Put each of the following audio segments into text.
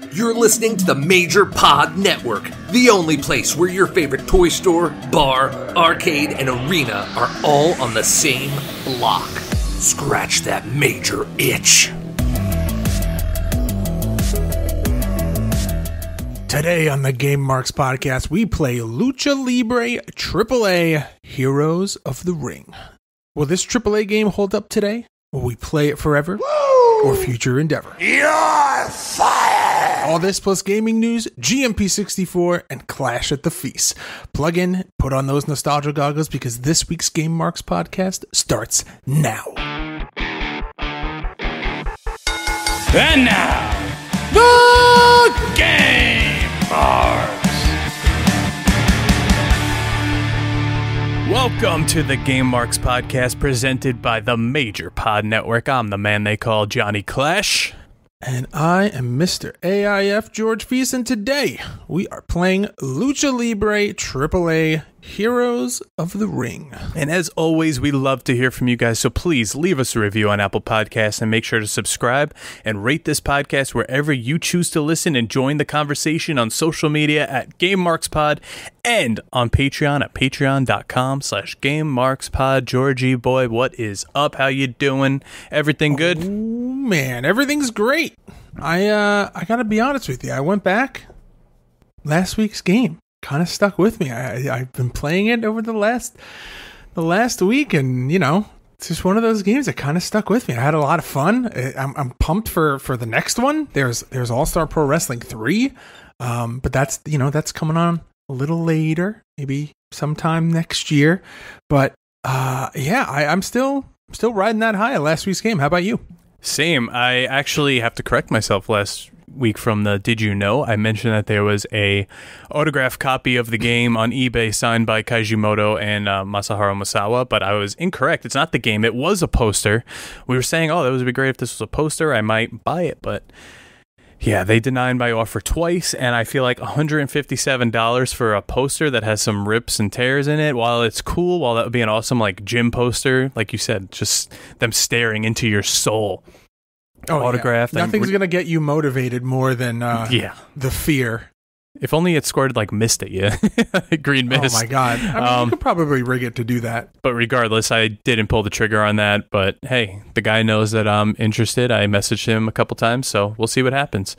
You're listening to the Major Pod Network, the only place where your favorite toy store, bar, arcade, and arena are all on the same block. Scratch that major itch. Today on the Game Marks podcast, we play Lucha Libre AAA, Heroes of the Ring. Will this AAA game hold up today? Will we play it forever? Woo! Or future endeavor? You're fired! All this plus gaming news, GMP64 and Clash at the Feast. Plug in, put on those nostalgia goggles because this week's Game Marks podcast starts now. And now, the Game Marks. Welcome to the Game Marks podcast presented by the Major Pod Network. I'm the man they call Johnny Clash. And I am Mr. AIF George Feis, and today we are playing Lucha Libre AAA Heroes of the Ring. And as always, we love to hear from you guys, so please leave us a review on Apple Podcasts and make sure to subscribe and rate this podcast wherever you choose to listen and join the conversation on social media at GameMarksPod and on Patreon at patreon.com/GameMarksPod. Georgie boy, what is up? How you doing? Everything good? Oh, man, everything's great. I gotta be honest with you. I went back. Last week's game kind of stuck with me. I've been playing it over the last week, and you know, it's just one of those games that kind of stuck with me. I had a lot of fun. I'm pumped for the next one. There's All-Star Pro Wrestling 3, but that's coming on a little later, maybe sometime next year. But I'm still riding that high of last week's game. How about you? Same. I actually have to correct myself. Last week from the Did You Know, I mentioned that there was a autographed copy of the game on eBay signed by Kaijimoto and Masaharu Masawa, but I was incorrect. It's not the game. It was a poster. We were saying, oh, that would be great if this was a poster. I might buy it, but yeah, they denied my offer twice, and I feel like $157 for a poster that has some rips and tears in it. While it's cool, while that would be an awesome like gym poster, like you said, just them staring into your soul. Autographed. Yeah. Nothing's going to get you motivated more than the fear. If only it scored like mist at you. Green mist. Oh my God. I mean, you could probably rig it to do that. But regardless, I didn't pull the trigger on that. But hey, the guy knows that I'm interested. I messaged him a couple times, so we'll see what happens.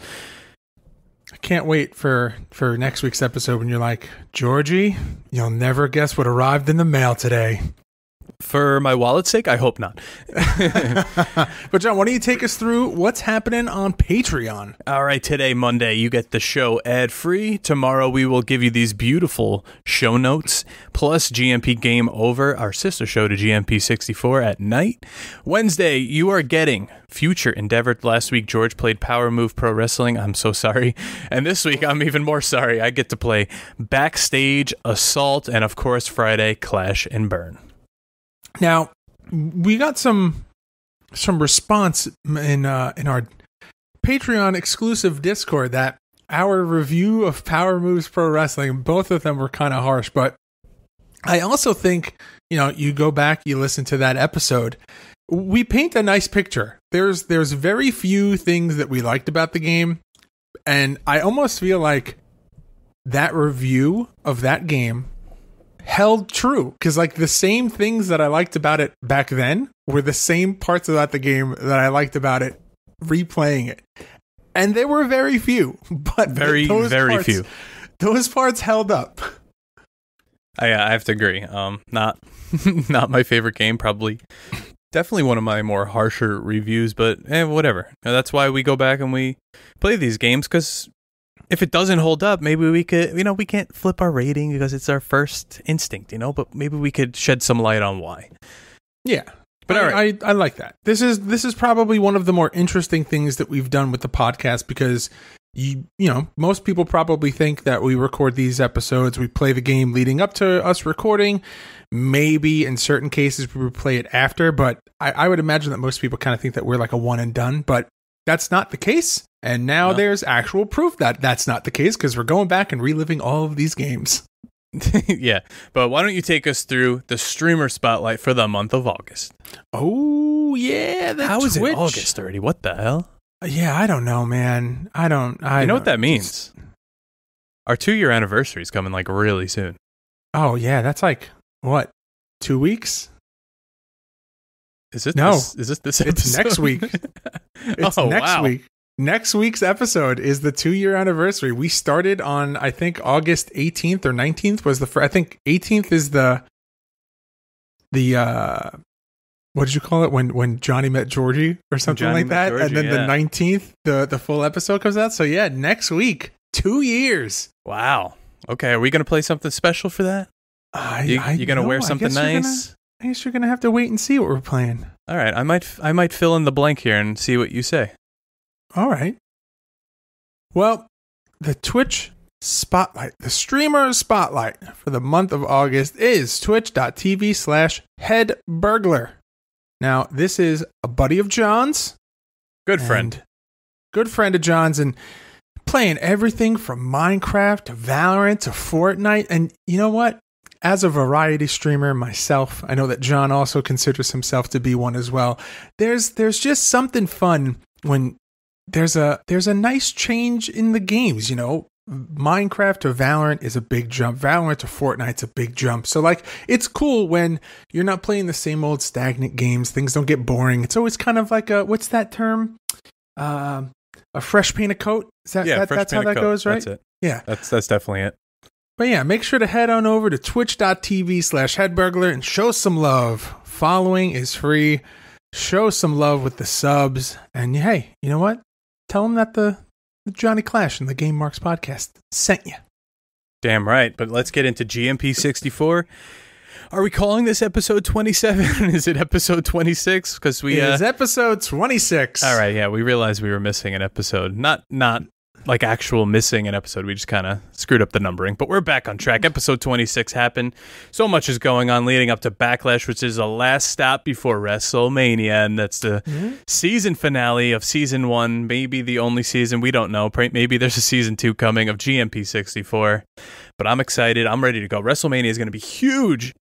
I can't wait for next week's episode when you're like, Georgie, you'll never guess what arrived in the mail today. For my wallet's sake, I hope not. But John, why don't you take us through what's happening on Patreon? All right, today, Monday, you get the show ad-free. Tomorrow, we will give you these beautiful show notes, plus GMP Game Over, our sister show to GMP64 at night. Wednesday, you are getting Future Endeavor. Last week, George played Power Move Pro Wrestling. I'm so sorry. And this week, I'm even more sorry. I get to play Backstage Assault, and of course, Friday, Clash and Burn. Now, we got some response in our Patreon exclusive Discord that our review of Power Moves Pro Wrestling, both of them were kind of harsh, but I also think, you go back, you listen to that episode, we paint a nice picture. There's very few things that we liked about the game, and I almost feel like that review of that game held true, because like the same things that I liked about it back then were the same parts about the game that I liked about it replaying it, and there were very few, but very few. Those parts held up. I have to agree. Not my favorite game, probably. Definitely one of my more harsher reviews, but whatever. That's why we go back and we play these games, because if it doesn't hold up, maybe we could, we can't flip our rating because it's our first instinct, but maybe we could shed some light on why. Yeah. But all right. I like that. This is probably one of the more interesting things that we've done with the podcast, because most people probably think that we record these episodes, we play the game leading up to us recording. Maybe in certain cases we would play it after, but I would imagine that most people kind of think that we're like a one and done, but that's not the case. And now there's actual proof that that's not the case, because we're going back and reliving all of these games. Yeah, but why don't you take us through the streamer spotlight for the month of August? Oh, yeah. How is it August already? What the hell? Yeah, I don't know, man. I know what that means? Our 2-year anniversary is coming like really soon. Oh yeah, that's like what? 2 weeks? Is it? No, is this episode? It's next week. It's next week. Next week's episode is the 2-year anniversary. We started on, I think, August 18th or 19th was the first. I think 18th is the what did you call it when Johnny met Georgie or something like that? Georgie, and then the 19th, the full episode comes out. So yeah, next week, 2 years. Wow. Okay, are we gonna play something special for that? You gonna wear something nice? I guess you're gonna have to wait and see what we're playing. All right, I might fill in the blank here and see what you say. All right. Well, the Twitch spotlight, the streamer spotlight for the month of August is twitch.tv/headburglar. Now, this is a buddy of John's. Good friend of John's, and playing everything from Minecraft to Valorant to Fortnite. And you know what? As a variety streamer myself, I know that John also considers himself to be one as well. There's just something fun when there's a nice change in the games, you know. Minecraft to Valorant is a big jump. Valorant to Fortnite's a big jump. So like, it's cool when you're not playing the same old stagnant games. Things don't get boring. It's always kind of like what's that term? A fresh paint of coat. Is that, yeah, that's how that goes, right? That's it. Yeah. That's definitely it. But yeah, make sure to head on over to twitch.tv/headburglar and show some love. Following is free. Show some love with the subs. And hey, you know what? Tell them that the Johnny Clash and the Game Marks podcast sent you. Damn right. But let's get into GMP64. Are we calling this episode 27? Is it episode 26? Because it is episode 26. All right, yeah, we realized we were missing an episode. Not like actual missing an episode. We just kind of screwed up the numbering. But we're back on track. Episode 26 happened. So much is going on leading up to Backlash, which is the last stop before WrestleMania. And that's the season finale of season 1. Maybe the only season. We don't know. Maybe there's a season 2 coming of GMP64. But I'm excited. I'm ready to go. WrestleMania is going to be huge.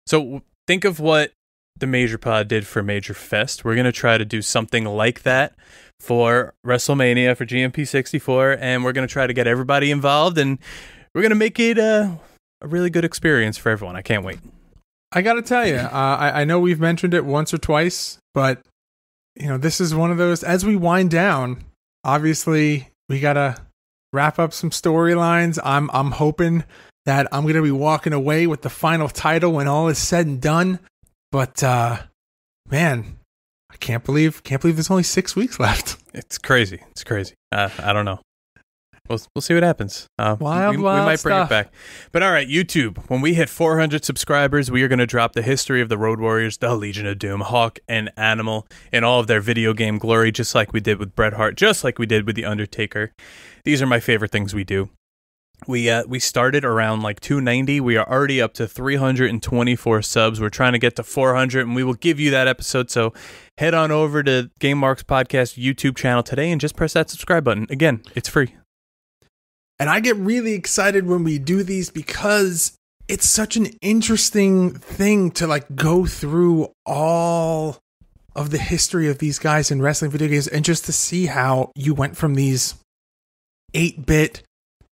So think of what the Major Pod did for Major Fest. We're going to try to do something like that for WrestleMania for GMP64, and we're going to try to get everybody involved, and we're going to make it a really good experience for everyone. I can't wait. I got to tell you, I know we've mentioned it once or twice, but you know, this is one of those, as we wind down, obviously we got to wrap up some storylines. I'm hoping that I'm going to be walking away with the final title when all is said and done. But, man, I can't believe there's only 6 weeks left. It's crazy. I don't know. We'll see what happens. Wild we might bring stuff. it back. But all right, YouTube, when we hit 400 subscribers, we are going to drop the history of the Road Warriors, the Legion of Doom, Hawk, and Animal in all of their video game glory, just like we did with Bret Hart, just like we did with The Undertaker. These are my favorite things we do. We started around like 290. We are already up to 324 subs. We're trying to get to 400, and we will give you that episode. So head on over to Game Marks Podcast YouTube channel today and just press that subscribe button. Again, it's free. And I get really excited when we do these because it's such an interesting thing to like go through all of the history of these guys in wrestling video games and just to see how you went from these 8-bit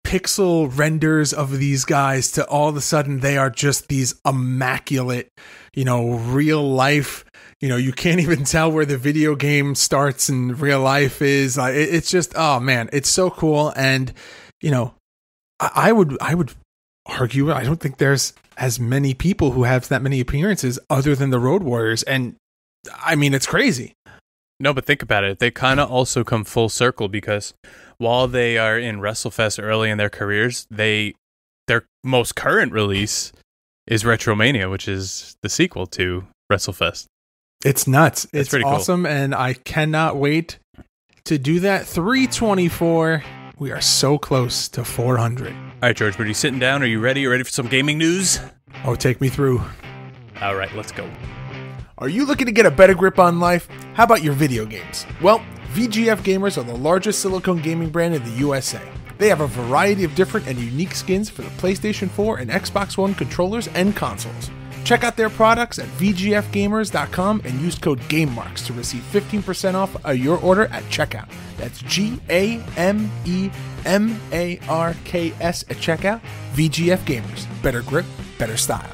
pixel renders of these guys to all of a sudden they are just these immaculate, you know, real life, you know, you can't even tell where the video game starts and real life is. It's just, oh man, it's so cool. And, you know, I would argue, I don't think there's as many people who have that many appearances other than the Road Warriors. And I mean, it's crazy. No, but think about it. They kind of also come full circle because while they are in WrestleFest early in their careers, their most current release is Retromania, which is the sequel to WrestleFest. It's nuts. It's pretty awesome, cool. And I cannot wait to do that. 324. We are so close to 400. All right, George, are you sitting down? Are you ready? You ready for some gaming news? Oh, take me through. All right, let's go. Are you looking to get a better grip on life? How about your video games? Well, VGF Gamers are the largest silicone gaming brand in the USA. They have a variety of different and unique skins for the PlayStation 4 and Xbox One controllers and consoles. Check out their products at vgfgamers.com and use code GameMarks to receive 15% off your order at checkout. That's GAMEMARKS at checkout. VGF Gamers. Better grip, better style.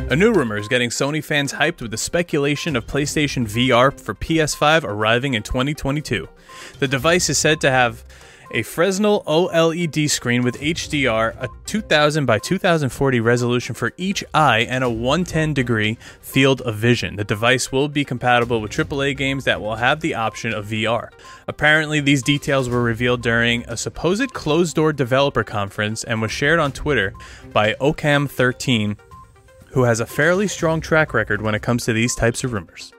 A new rumor is getting Sony fans hyped with the speculation of PlayStation VR for PS5 arriving in 2022. The device is said to have a Fresnel OLED screen with HDR, a 2000 by 2040 resolution for each eye, and a 110-degree field of vision. The device will be compatible with AAA games that will have the option of VR. Apparently, these details were revealed during a supposed closed-door developer conference and was shared on Twitter by Ocam13, who has a fairly strong track record when it comes to these types of rumors.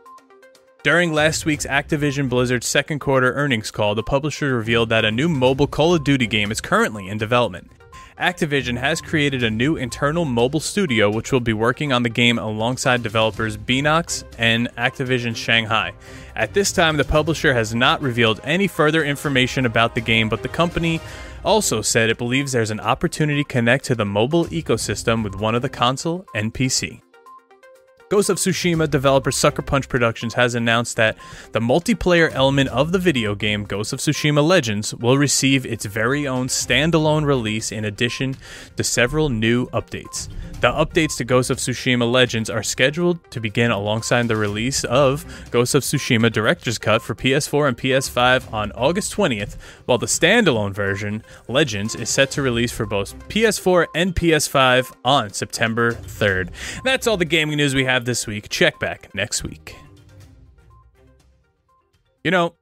During last week's Activision Blizzard's second quarter earnings call, the publisher revealed that a new mobile Call of Duty game is currently in development. Activision has created a new internal mobile studio which will be working on the game alongside developers Beenox and Activision Shanghai. At this time, the publisher has not revealed any further information about the game, but the company also said it believes there's an opportunity to connect to the mobile ecosystem with one of the console and PC. Ghost of Tsushima developer Sucker Punch Productions has announced that the multiplayer element of the video game Ghost of Tsushima Legends will receive its very own standalone release in addition to several new updates. The updates to Ghost of Tsushima Legends are scheduled to begin alongside the release of Ghost of Tsushima Director's Cut for PS4 and PS5 on August 20th, while the standalone version, Legends, is set to release for both PS4 and PS5 on September 3rd. That's all the gaming news we have this week. Check back next week. You know,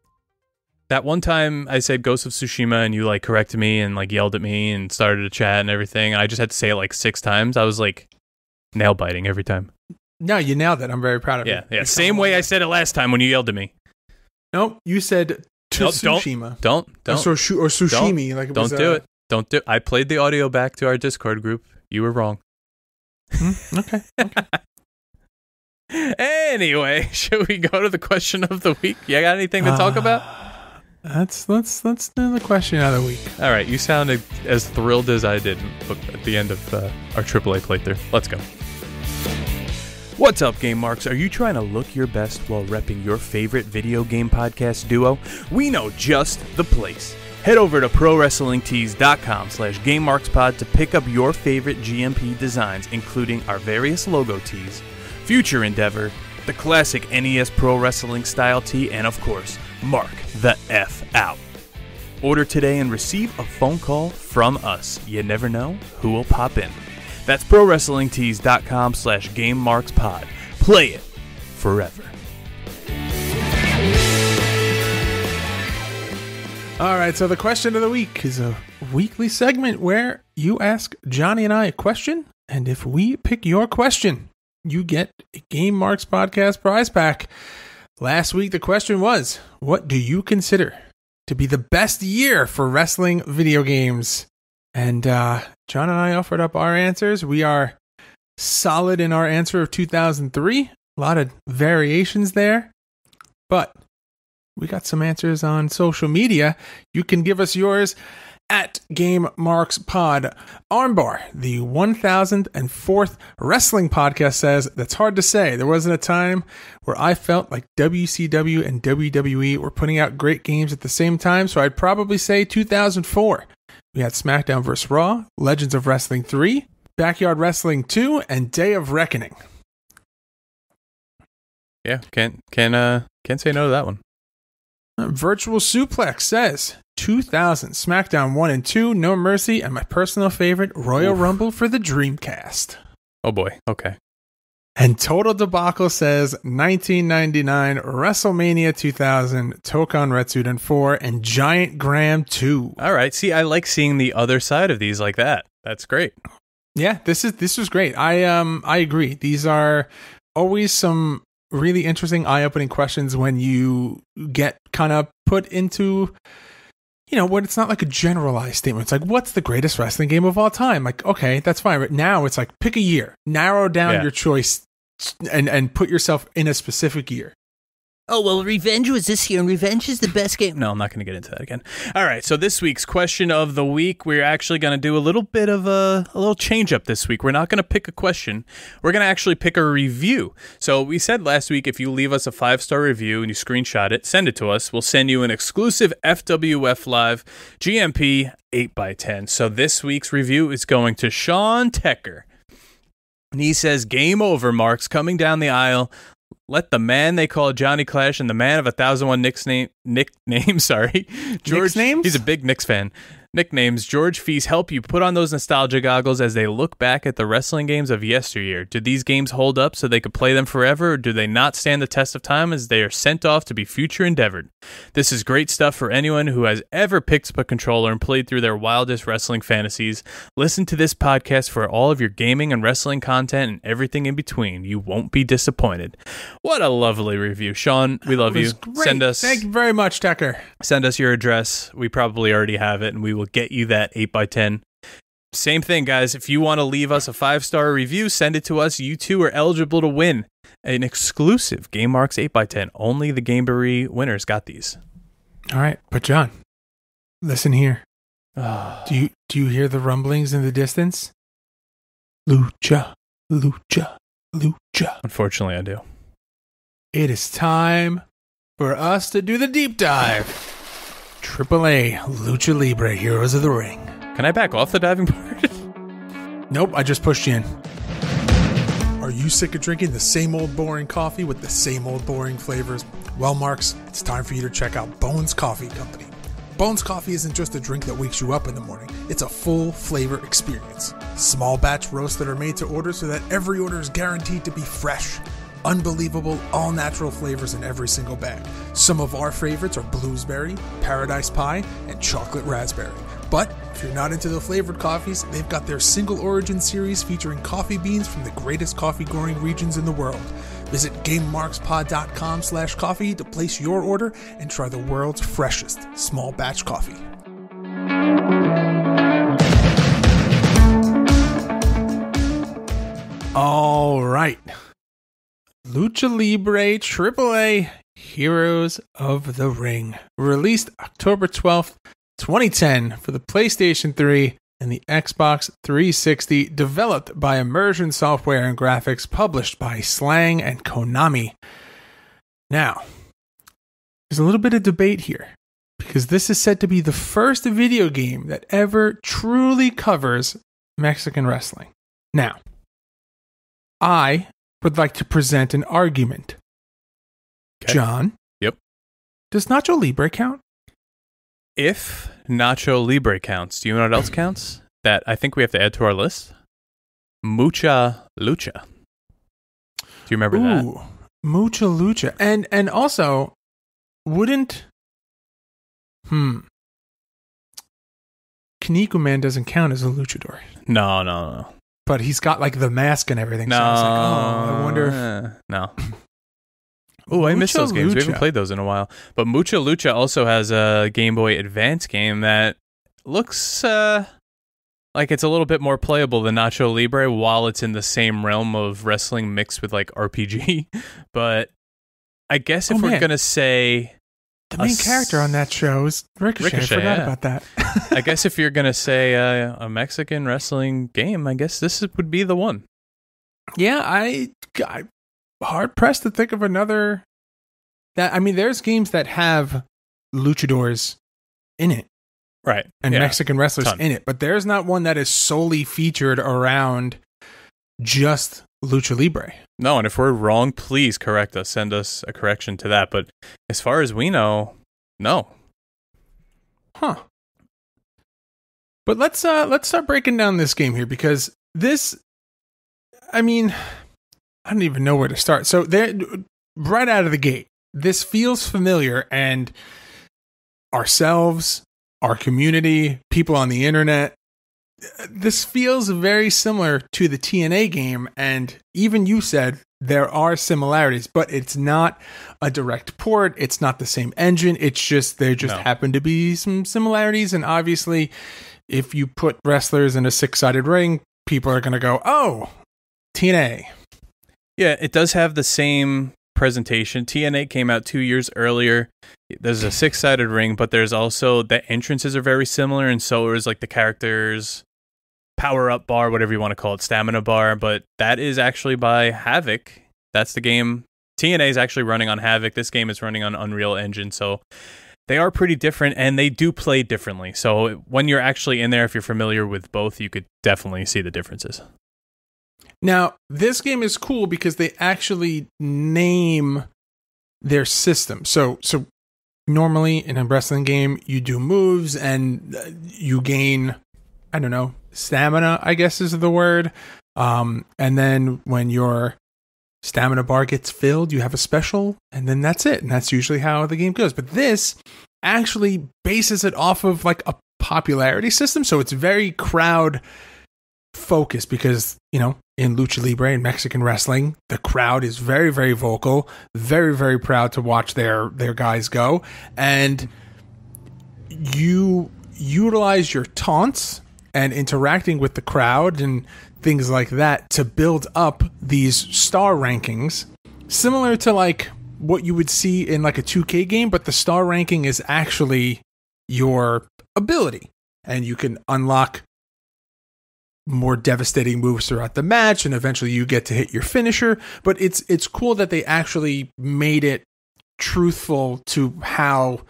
that one time I said Ghost of Tsushima and you like corrected me and like yelled at me and started a chat and everything. I just had to say it like 6 times. I was like nail biting every time. No, you nailed it. I'm very proud of you. Yeah. Same way I said it last time when you yelled at me. Nope, you said Tsushima. Don't. Or sushimi. Like it was, don't do it. Don't do it. I played the audio back to our Discord group. You were wrong. Okay. Anyway, should we go to the question of the week? You got anything to talk about? Let's do the question of the week. All right, you sounded as thrilled as I did at the end of our AAA playthrough. Let's go. What's up, Game Marks? Are you trying to look your best while repping your favorite video game podcast duo? We know just the place. Head over to ProWrestlingTees.com/GameMarksPod to pick up your favorite GMP designs, including our various logo tees, Future Endeavor, the classic NES Pro Wrestling style tee, and of course, Mark the F out. Order today and receive a phone call from us. You never know who will pop in. That's ProWrestlingTees.com/GameMarksPod. Play it forever. All right, so the question of the week is a weekly segment where you ask Johnny and I a question, and if we pick your question, you get a Game Marks Podcast prize pack. Last week, the question was, what do you consider to be the best year for wrestling video games? And John and I offered up our answers. We are solid in our answer of 2003. A lot of variations there, but we got some answers on social media. You can give us yours at Game Marks Pod. Armbar, the 1004th wrestling podcast, says, that's hard to say. There wasn't a time where I felt like WCW and WWE were putting out great games at the same time, so I'd probably say 2004. We had SmackDown vs. Raw, Legends of Wrestling 3, Backyard Wrestling 2, and Day of Reckoning. Yeah, can't say no to that one. Virtual Suplex says 2000 SmackDown 1 and 2, No Mercy, and my personal favorite, Royal Rumble for the Dreamcast. Oh boy, okay. And Total Debacle says 1999 WrestleMania 2000, Tokon Retsuden 4, and Giant Graham 2. All right, see, I like seeing the other side of these like that. That's great. Yeah, this was great. I agree. These are always some really interesting, eye-opening questions when you get kind of put into, you know, when it's not like a generalized statement. It's like, what's the greatest wrestling game of all time? Like, okay, that's fine. But now it's like, pick a year, narrow down your choice, and put yourself in a specific year. oh, well, Revenge was this year, and Revenge is the best game. No, I'm not going to get into that again. All right, so this week's question of the week, we're actually going to do a little bit of a little change up this week. We're not going to pick a question. We're going to actually pick a review. So we said last week, if you leave us a 5-star review and you screenshot it, send it to us. We'll send you an exclusive FWF Live GMP 8x10. So this week's review is going to Sean Tecker. And he says, game over, Marks, coming down the aisle. Let the man they call Johnny Clash and the man of 1001 nicknames, sorry. George, nicknames? He's a big Knicks fan. Nicknames, George Feis, help you put on those nostalgia goggles as they look back at the wrestling games of yesteryear. Do these games hold up so they could play them forever, or do they not stand the test of time as they are sent off to be future endeavored? This is great stuff for anyone who has ever picked up a controller and played through their wildest wrestling fantasies. Listen to this podcast for all of your gaming and wrestling content and everything in between. You won't be disappointed. What a lovely review. Sean, we love you. Great. Send us. Thank you very much, Tecker. Send us your address. We probably already have it, and we will get you that 8x10. Same thing, guys. If you want to leave us a 5-star review, send it to us. You too are eligible to win an exclusive Game Marks 8x10. Only the Gameberry winners got these. All right, but John, listen here. Do you hear the rumblings in the distance? Lucha, lucha, lucha. Unfortunately, I do. It is time for us to do the deep dive. AAA Lucha Libre Heroes of the Ring. Can I back off the diving board? Nope, I just pushed you in. Are you sick of drinking the same old boring coffee with the same old boring flavors? Well, Marks, it's time for you to check out Bones Coffee Company. Bones Coffee isn't just a drink that wakes you up in the morning. It's a full flavor experience. Small batch roasts that are made to order so that every order is guaranteed to be fresh. Unbelievable, all-natural flavors in every single bag. Some of our favorites are bluesberry, paradise pie, and chocolate raspberry. But if you're not into the flavored coffees, they've got their single origin series featuring coffee beans from the greatest coffee growing regions in the world. Visit GameMarksPod.com/coffee to place your order and try the world's freshest small batch coffee. All right. Lucha Libre AAA Heroes of the Ring. Released October 12th, 2010 for the PlayStation 3 and the Xbox 360. Developed by Immersion Software and Graphics. Published by Slang and Konami. Now, there's a little bit of debate here, because this is said to be the first video game that ever truly covers Mexican wrestling. Now, I would like to present an argument. Okay. John? Yep. Does Nacho Libre count? If Nacho Libre counts, do you know what else counts? That I think we have to add to our list? Mucha Lucha. Do you remember that? Mucha Lucha. And also, wouldn't... Kinnikuman doesn't count as a luchador. No. But he's got like the mask and everything. So I was like, I wonder if... No. Oh, I missed those games. Lucha. We haven't played those in a while. But Mucha Lucha also has a Game Boy Advance game that looks like it's a little bit more playable than Nacho Libre while it's in the same realm of wrestling mixed with like RPG. But I guess if we're going to say... The main character on that show is Ricochet. I forgot about that. I guess if you're going to say a Mexican wrestling game, I guess this would be the one. Yeah, I'm hard-pressed to think of another... there's games that have luchadors in it. Right. And Mexican wrestlers in it. But there's not one that is solely featured around just Lucha Libre. No, and if we're wrong, please correct us. Send us a correction to that. But as far as we know, no. Huh. But let's start breaking down this game here, because this, I don't even know where to start. So right out of the gate, this feels familiar, and ourselves, our community, people on the internet, this feels very similar to the TNA game, and even you said there are similarities, but it's not a direct port. It's not the same engine. It's just there happen to be some similarities, and obviously, if you put wrestlers in a 6-sided ring, people are going to go, "Oh, TNA." Yeah, it does have the same presentation. TNA came out 2 years earlier. There's a 6-sided ring, but there's also the entrances are very similar, and so is like the characters' power-up bar, whatever you want to call it, stamina bar. But that is actually by Havoc. That's the game. TNA is actually running on Havoc. This game is running on Unreal Engine, so they are pretty different, and they do play differently. So when you're actually in there, if you're familiar with both, you could definitely see the differences. Now, this game is cool because they actually name their system. So normally in a wrestling game, you do moves and you gain, I don't know, stamina, I guess is the word. And then when your stamina bar gets filled, you have a special, and then that's it. And that's usually how the game goes. But this actually bases it off of like a popularity system. So it's very crowd focused because, you know, in Lucha Libre and Mexican wrestling, the crowd is very, very vocal, very, very proud to watch their guys go. And you utilize your taunts and interacting with the crowd and things like that to build up these star rankings, similar to like what you would see in like a 2K game, but the star ranking is actually your ability, and you can unlock more devastating moves throughout the match, and eventually you get to hit your finisher. But it's cool that they actually made it truthful to how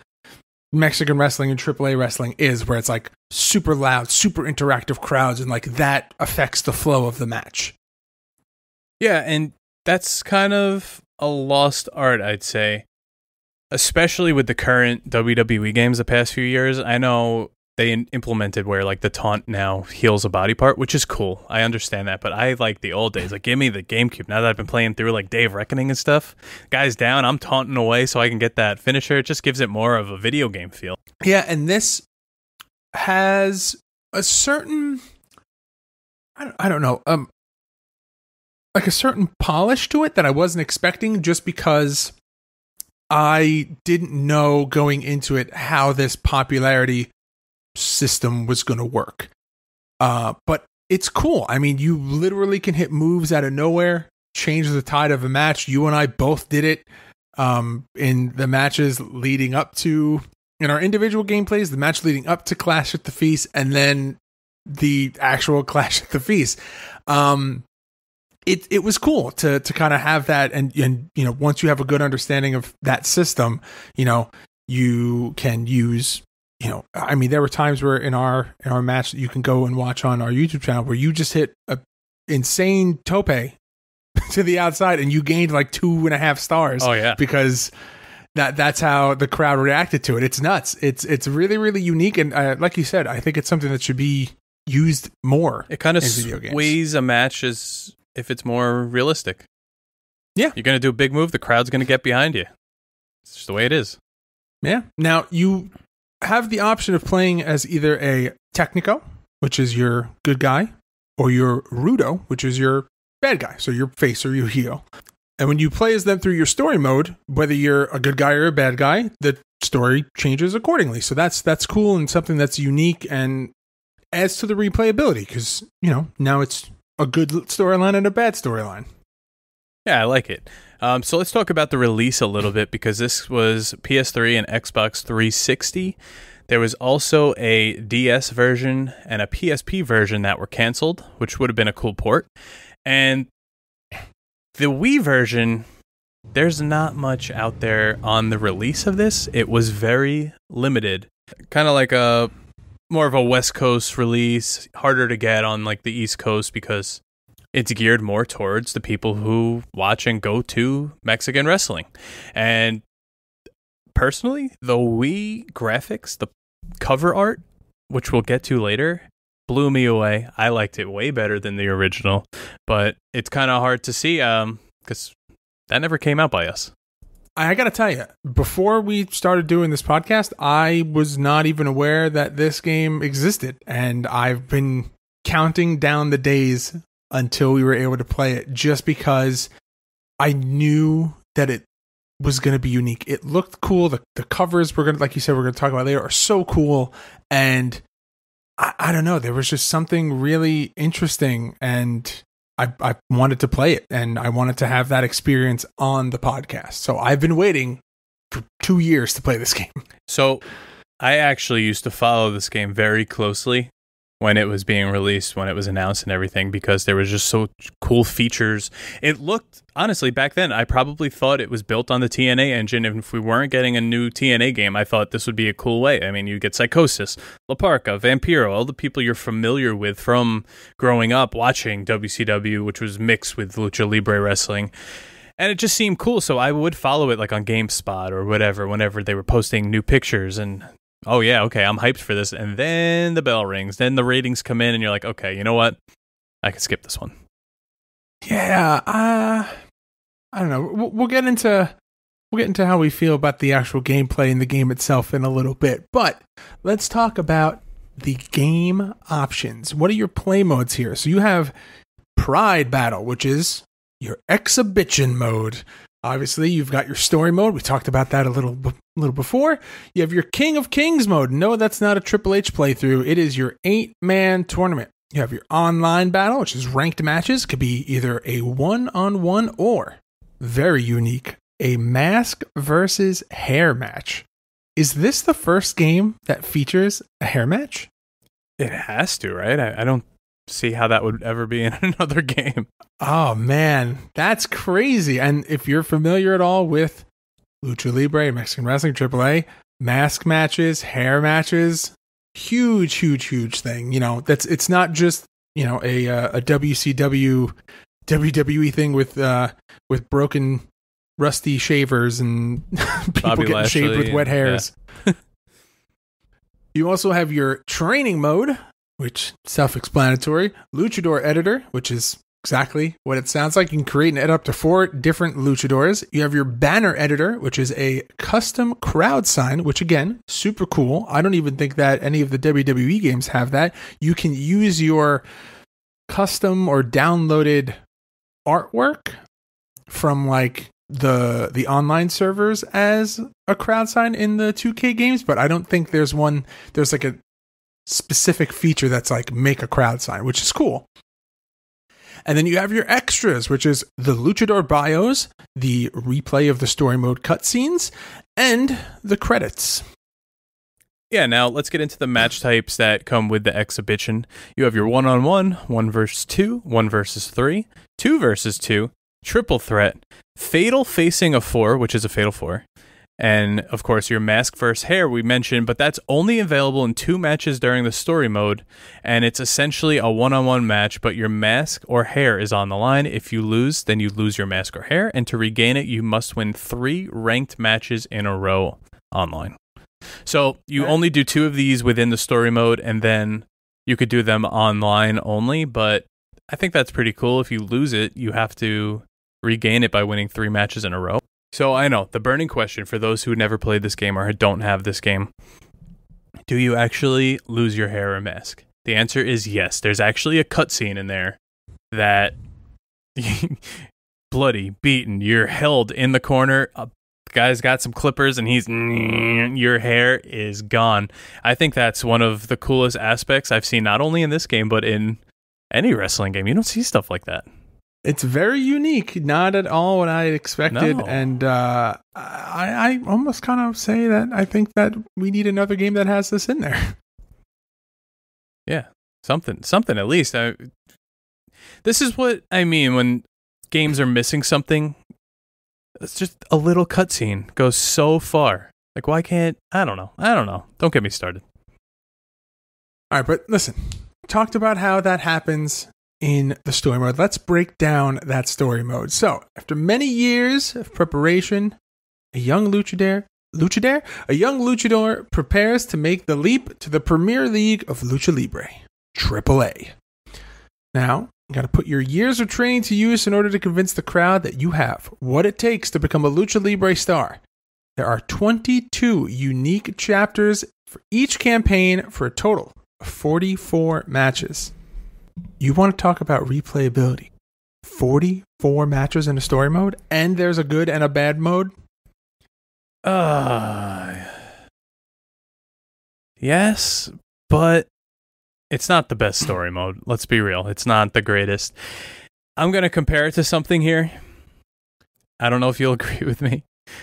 Mexican wrestling and AAA wrestling is, where it's like super loud, super interactive crowds, and like that affects the flow of the match. Yeah, and that's kind of a lost art, I'd say, especially with the current WWE games the past few years. I know they implemented where like the taunt now heals a body part, which is cool. I understand that, but I like the old days. Like, give me the GameCube. Now that I've been playing through like Day of Reckoning and stuff, guys down, I'm taunting away so I can get that finisher. It just gives it more of a video game feel. Yeah, and this has a certain, I don't know, like a certain polish to it that I wasn't expecting, just because I didn't know going into it how this popularity system was going to work. But it's cool. I mean, you literally can hit moves out of nowhere, change the tide of a match. You and I both did it in the matches leading up to, in our individual gameplays, the match leading up to Clash at the Feast, and then the actual Clash at the Feast. It was cool to kind of have that, and you know, once you have a good understanding of that system, you know, you can use, you know, I mean, there were times where in our match that you can go and watch on our YouTube channel where you just hit a insane tope to the outside and you gained like 2.5 stars. Oh yeah, because that's how the crowd reacted to it. It's nuts. It's really, really unique, and like you said, I think it's something that should be used more. It kind of sways a match as if it's more realistic. Yeah, you're gonna do a big move, the crowd's gonna get behind you. It's just the way it is. Yeah. Now you have the option of playing as either a Technico, which is your good guy, or your Rudo, which is your bad guy, so your face or your heel. And when you play as them through your story mode, whether you're a good guy or a bad guy, the story changes accordingly. So that's cool and something that's unique and adds to the replayability, because, you know, now it's a good storyline and a bad storyline. Yeah, I like it. So let's talk about the release a little bit, because this was PS3 and Xbox 360. There was also a DS version and a PSP version that were canceled, which would have been a cool port. And the Wii version, there's not much out there on the release of this. It was very limited. Kind of like a more of a West Coast release, harder to get on like the East Coast, because it's geared more towards the people who watch and go to Mexican wrestling. And personally, the Wii graphics, the cover art, which we'll get to later, blew me away. I liked it way better than the original, but it's kind of hard to see because that never came out by us. I got to tell you, before we started doing this podcast, I was not even aware that this game existed, and I've been counting down the days until we were able to play it, just because I knew that it was going to be unique. It looked cool. The covers, we're going to, like you said, we're going to talk about later, are so cool. And I don't know, there was just something really interesting and I wanted to play it, and I wanted to have that experience on the podcast. So I've been waiting for 2 years to play this game. So I actually used to follow this game very closely when it was being released, when it was announced and everything, because there was just so cool features. It looked, honestly, back then, I probably thought it was built on the TNA engine. And if we weren't getting a new TNA game, I thought this would be a cool way. I mean, you get Psychosis, La Parka, Vampiro, all the people you're familiar with from growing up watching WCW, which was mixed with Lucha Libre wrestling. And it just seemed cool, so I would follow it like on GameSpot or whatever, whenever they were posting new pictures. And oh yeah, okay, I'm hyped for this. And then the bell rings, then the ratings come in, and you're like, okay, you know what? I can skip this one. Yeah, I don't know. We'll get into how we feel about the actual gameplay and the game itself in a little bit. But let's talk about the game options. What are your play modes here? So you have Pride Battle, which is your exhibition mode. Obviously, you've got your story mode. We talked about that a little before. You have your King of Kings mode. No, that's not a Triple H playthrough. It is your 8-man tournament. You have your online battle, which is ranked matches. It could be either a one-on-one or, very unique, a mask versus hair match. Is this the first game that features a hair match? It has to, right? I don't see how that would ever be in another game. Oh man, that's crazy. And if you're familiar at all with Lucha Libre, Mexican Wrestling, AAA, mask matches, hair matches, huge thing. You know, it's not just, you know, a WCW, WWE thing with broken, rusty shavers and people Bobby getting Lashley shaved with wet hairs. Yeah. You also have your training mode, which self-explanatory. Luchador editor, which is exactly what it sounds like. You can create and edit up to 4 different luchadors. You have your banner editor, which is a custom crowd sign, which again, super cool. I don't even think that any of the WWE games have that. You can use your custom or downloaded artwork from like the online servers as a crowd sign in the 2K games, but I don't think there's like a specific feature that's like make a crowd sign, which is cool. And then you have your extras, which is the luchador bios, the replay of the story mode cutscenes, and the credits. Yeah, now let's get into the match types that come with the exhibition. You have your 1-on-1, 1 versus 2, 1 versus 3, 2 versus 2, triple threat, fatal facing a 4, which is a fatal 4. And, of course, your mask versus hair we mentioned, but that's only available in 2 matches during the story mode, and it's essentially a one-on-one match, but your mask or hair is on the line. If you lose, then you lose your mask or hair, and to regain it, you must win 3 ranked matches in a row online. So you only do 2 of these within the story mode, and then you could do them online only, but I think that's pretty cool. If you lose it, you have to regain it by winning 3 matches in a row. So I know, the burning question for those who never played this game or don't have this game, do you actually lose your hair or mask? The answer is yes. There's actually a cutscene in there that bloody, beaten, you're held in the corner, a guy's got some clippers and your hair is gone. I think that's one of the coolest aspects I've seen, not only in this game, but in any wrestling game. You don't see stuff like that. It's very unique, not at all what I expected, no. And I almost kind of say that I think that we need another game that has this in there. Yeah, something at least. This is what I mean when games are missing something. It's just a little cutscene goes so far. Like, why can't... I don't know. Don't get me started. All right, but listen. Talked about how that happens in the story mode. Let's break down that story mode. So, after many years of preparation, a young luchador prepares to make the leap to the Premier League of Lucha Libre, AAA. Now, you got to put your years of training to use in order to convince the crowd that you have what it takes to become a Lucha Libre star. There are 22 unique chapters for each campaign for a total of 44 matches. You want to talk about replayability? 44 matches in a story mode, and there's a good and a bad mode? Yes, but it's not the best story mode. Let's be real. It's not the greatest. I'm going to compare it to something here. I don't know if you'll agree with me,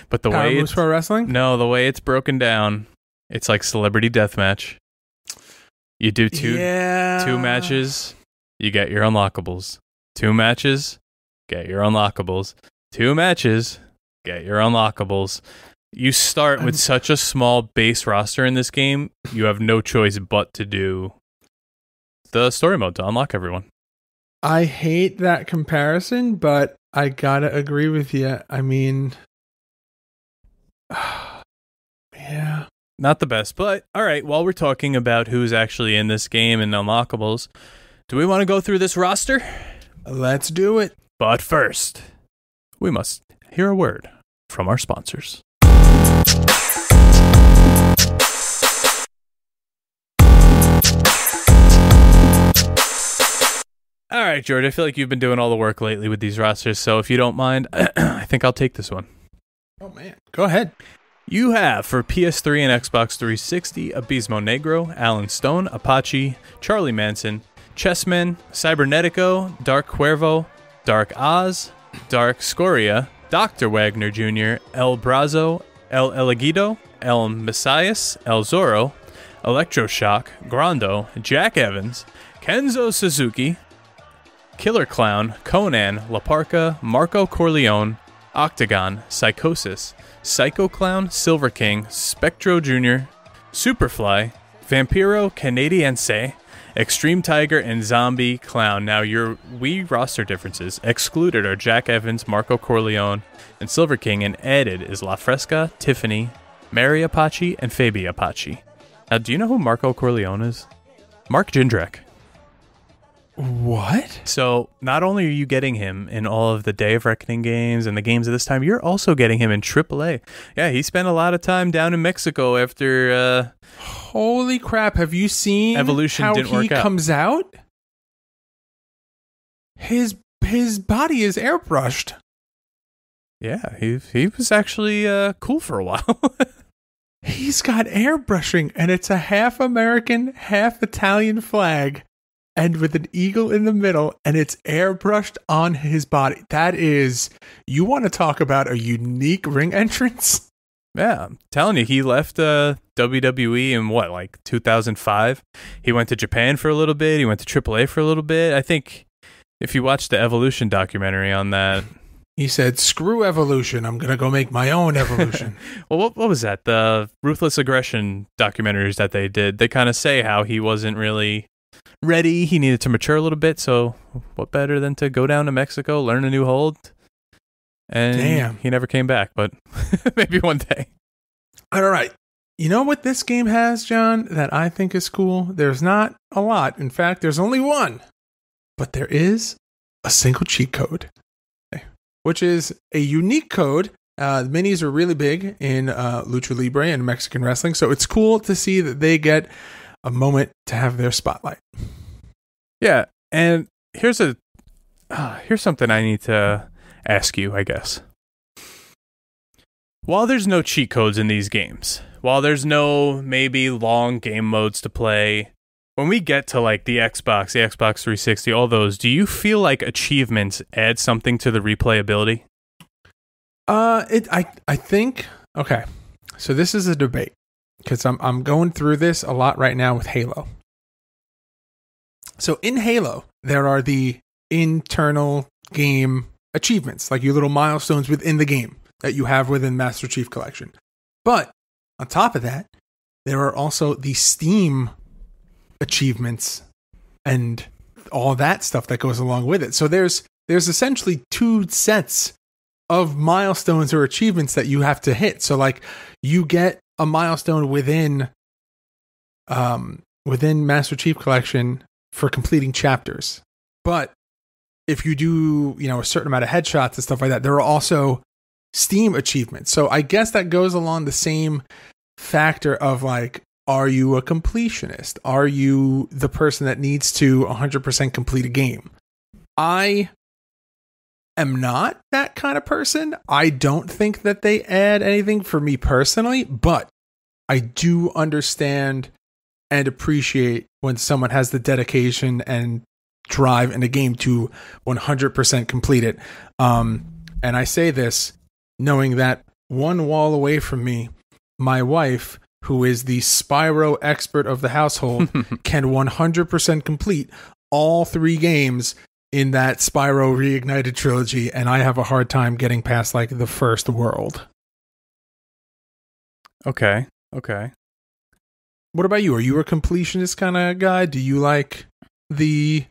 but the Power way Moves Pro Wrestling? No, the way it's broken down, it's like Celebrity Deathmatch. You do two matches, you get your unlockables. 2 matches, get your unlockables. 2 matches, get your unlockables. You start with such a small base roster in this game, you have no choice but to do the story mode to unlock everyone. I hate that comparison, but I gotta agree with you. I mean, yeah. Not the best, but all right, while we're talking about who's actually in this game and unlockables, do we want to go through this roster? Let's do it. But first, we must hear a word from our sponsors. All right, George, I feel like you've been doing all the work lately with these rosters, so if you don't mind, I think I'll take this one. Oh, man. Go ahead. You have, for PS3 and Xbox 360, Abismo Negro, Alan Stone, Apache, Charlie Manson, Chessman, Cybernetico, Dark Cuervo, Dark Oz, Dark Scoria, Dr. Wagner Jr., El Brazo, El Elegido, El Messias, El Zorro, Electroshock, Grando, Jack Evans, Kenzo Suzuki, Killer Clown, Conan, La Parca, Marco Corleone, Octagon, Psychosis, Psycho Clown, Silver King, Spectro Jr., Superfly, Vampiro Canadiense, Extreme Tiger, and Zombie Clown. Now, your Wii roster differences excluded are Jack Evans, Marco Corleone, and Silver King, and added is La Fresca, Tiffany, Mary Apache, and Fabi Apache. Now, do you know who Marco Corleone is? Mark Jindrak. What? So, not only are you getting him in all of the Day of Reckoning games and the games of this time, you're also getting him in AAA. Yeah, he spent a lot of time down in Mexico after... Holy crap, have you seen Evolution how didn't work he out. comes out? His body is airbrushed. Yeah, he was actually cool for a while. He's got airbrushing, and it's a half American, half Italian flag, and with an eagle in the middle, and it's airbrushed on his body. That is, you want to talk about a unique ring entrance? Yeah, I'm telling you, he left WWE in like 2005? He went to Japan for a little bit. He went to AAA for a little bit. I think if you watch the Evolution documentary on that... He said, screw Evolution. I'm going to go make my own Evolution. Well, what was that? The Ruthless Aggression documentaries that they did, they kind of say how he wasn't really ready. He needed to mature a little bit. So what better than to go down to Mexico, learn a new hold? And damn, he never came back, but maybe one day. All right. You know what this game has, John, that I think is cool? There's not a lot. In fact, there's only one. But there is a single cheat code, which is a unique code. The minis are really big in Lucha Libre and Mexican wrestling, so it's cool to see that they get a moment to have their spotlight. Yeah, and here's something I need to ask you, I guess. While there's no cheat codes in these games, while there's no maybe long game modes to play, when we get to like the Xbox 360, all those, do you feel like achievements add something to the replayability? I think, okay, so this is a debate because I'm going through this a lot right now with Halo. So in Halo, there are the internal game achievements, like your little milestones within the game that you have within Master Chief Collection. But on top of that, there are also the Steam achievements and all that stuff that goes along with it. So there's essentially 2 sets of milestones or achievements that you have to hit. So like you get a milestone within Master Chief Collection for completing chapters. But if you do, a certain amount of headshots and stuff like that, there are also Steam achievements. So I guess that goes along the same factor of like, are you a completionist? Are you the person that needs to 100% complete a game? I am not that kind of person. I don't think that they add anything for me personally, but I do understand and appreciate when someone has the dedication and drive in a game to 100% complete it. And I say this knowing that one wall away from me, my wife, who is the Spyro expert of the household, can 100% complete all 3 games in that Spyro Reignited trilogy, and I have a hard time getting past like the first world. Okay. What about you? Are you a completionist kind of guy? Do you like the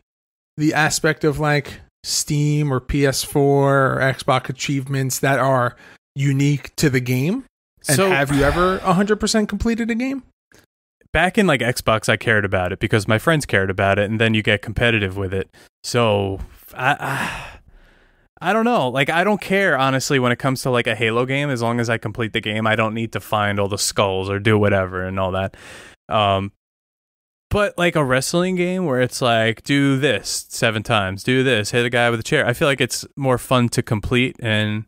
aspect of like Steam or PS4 or Xbox achievements that are unique to the game? And So- have you ever 100% completed a game? Back in like Xbox, I cared about it because my friends cared about it, and then you get competitive with it. So I don't know. Like, I don't care, honestly, when it comes to like a Halo game. As long as I complete the game, I don't need to find all the skulls or do whatever and all that. But like a wrestling game where it's like, do this 7 times, do this, hit a guy with a chair. I feel like it's more fun to complete and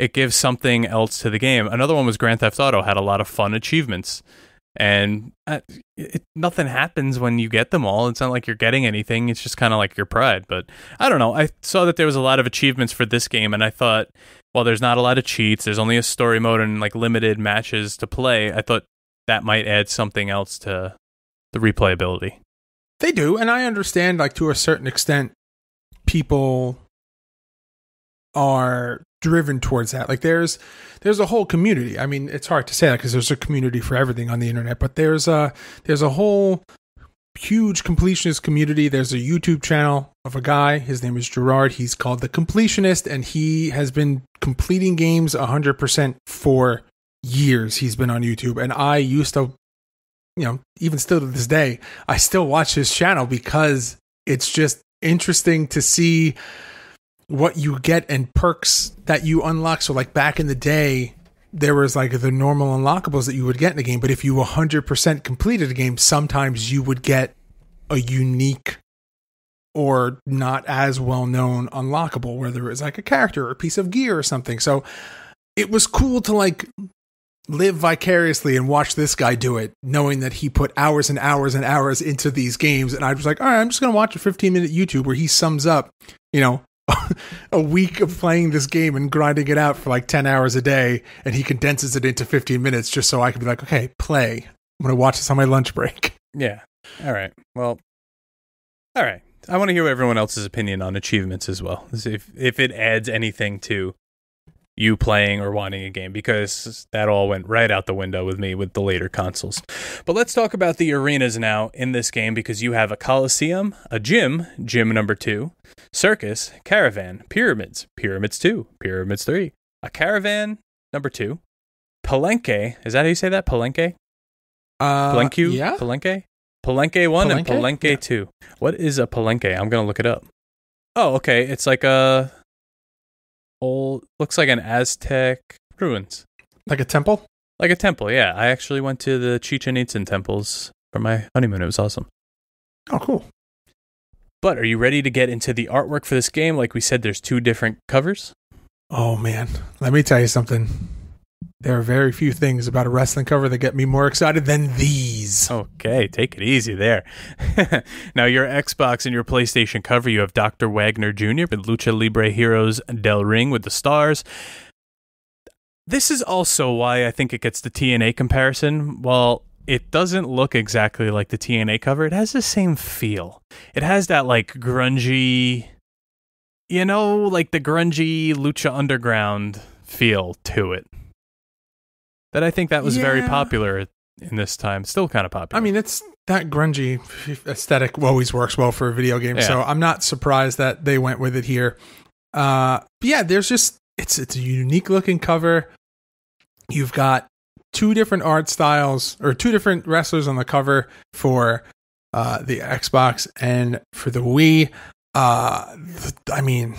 it gives something else to the game. Another one was Grand Theft Auto, had a lot of fun achievements. And nothing happens when you get them all. It's not like you're getting anything. It's just kind of like your pride. But I don't know. I saw that there was a lot of achievements for this game, and I thought, well, there's not a lot of cheats. There's only a story mode and like limited matches to play. I thought that might add something else to the replayability. They do, and I understand like to a certain extent people are driven towards that. Like there's a whole community. I mean, it's hard to say that because there's a community for everything on the internet, but there's a whole huge completionist community. There's a YouTube channel of a guy. His name is Gerard. He's called The Completionist, and he has been completing games 100% for years. He's been on YouTube, and I used to, even still to this day, I still watch his channel because it's just interesting to see what you get and perks that you unlock. So like back in the day, there was like the normal unlockables that you would get in a game, but if you 100% completed a game, sometimes you would get a unique or not as well-known unlockable, whether it was like a character or a piece of gear or something. So it was cool to like live vicariously and watch this guy do it, knowing that he put hours and hours and hours into these games. And I was like, all right, I'm just going to watch a 15-minute YouTube where he sums up, a week of playing this game and grinding it out for like 10 hours a day, and he condenses it into 15 minutes just so I can be like, okay, play. I'm going to watch this on my lunch break. Yeah. All right. Well, all right. I want to hear everyone else's opinion on achievements as well. If it adds anything to you playing or wanting a game, because that all went right out the window with me with the later consoles. But let's talk about the arenas now in this game, because you have a Coliseum, a gym number 2, circus, caravan, pyramids 2, pyramids 3, a caravan number 2, palenque. Is that how you say that? Palenque? Palenque? Yeah. Palenque? Palenque 1 and Palenque? Palenque 2. What is a palenque? I'm going to look it up. Oh, okay. It's like a looks like an Aztec ruins. Like a temple? Like a temple, yeah. I actually went to the Chichen Itza temples for my honeymoon. It was awesome. Oh, cool. But are you ready to get into the artwork for this game? Like we said, there's 2 different covers. Oh, man. Let me tell you something. There are very few things about a wrestling cover that get me more excited than these. Okay, take it easy there. Now, your Xbox and your PlayStation cover, you have Dr. Wagner Jr. with Lucha Libre Heroes del Ring with the stars. This is also why I think it gets the TNA comparison. While it doesn't look exactly like the TNA cover, it has the same feel. It has that like grungy, like the grungy Lucha Underground feel to it. That I think that was very popular in this time. Still kind of popular. I mean, it's that grungy aesthetic always works well for a video game, Yeah. so I'm not surprised that they went with it here. Yeah, there's just it's a unique looking cover. You've got 2 different art styles or 2 different wrestlers on the cover for the Xbox and for the Wii. I mean,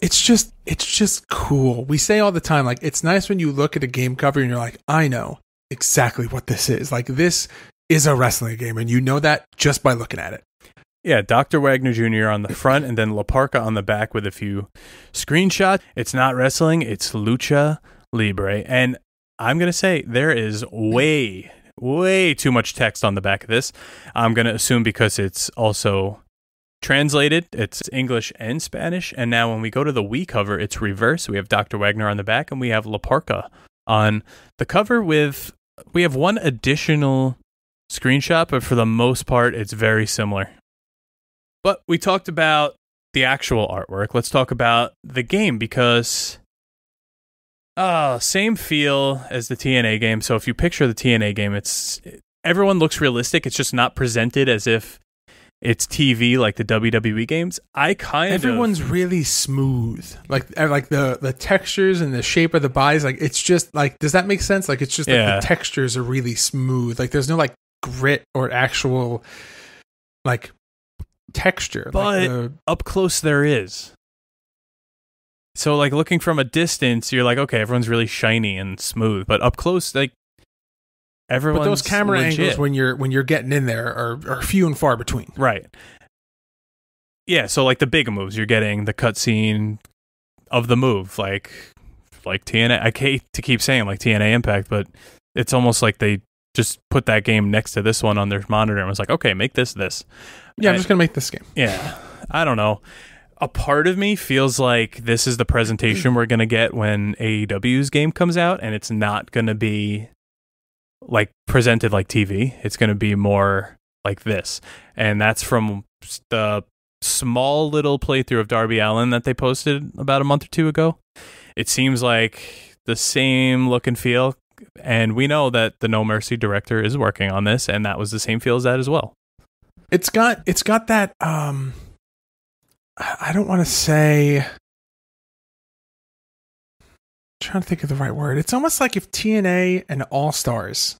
it's just cool. We say all the time, like, it's nice when you look at a game cover and you're like, I know exactly what this is. Like, this is a wrestling game, and you know that just by looking at it. Yeah, Dr. Wagner Jr. on the front and then La Parka on the back with a few screenshots. It's not wrestling, it's Lucha Libre. And I'm going to say there is way too much text on the back of this. I'm going to assume because it's also translated, it's English and Spanish. And now when we go to the Wii cover, it's reverse. We have Dr. Wagner on the back, and we have La Parka on the cover. We have one additional screenshot, but for the most part, it's very similar. But we talked about the actual artwork. Let's talk about the game, because same feel as the TNA game. So if you picture the TNA game, everyone looks realistic. It's just not presented as if it's TV like the WWE games. Everyone's really smooth. Like the textures and the shape of the bodies. Like it's just like, does that make sense? Like it's just like the textures are really smooth. Like there's no like grit or actual like texture. But up close there is. So like looking from a distance, you're like, okay, everyone's really shiny and smooth. But up close, like everyone's But those camera legit. angles when you're getting in there are few and far between. Right. Yeah, so like the big moves, you're getting the cutscene of the move, like TNA. I hate to keep saying like TNA Impact, but it's almost like they just put that game next to this one on their monitor and was like, okay, make this. Yeah, I'm just gonna make this game. Yeah, I don't know. A part of me feels like this is the presentation we're gonna get when AEW's game comes out, and it's not gonna be like presented like TV. It's going to be more like this. And that's from the small little playthrough of Darby Allin that they posted about a month or two ago. It seems like the same look and feel. And we know that the No Mercy director is working on this, and that was the same feel as that as well. It's got that, I don't want to say, I'm trying to think of the right word. It's almost like if TNA and All Stars.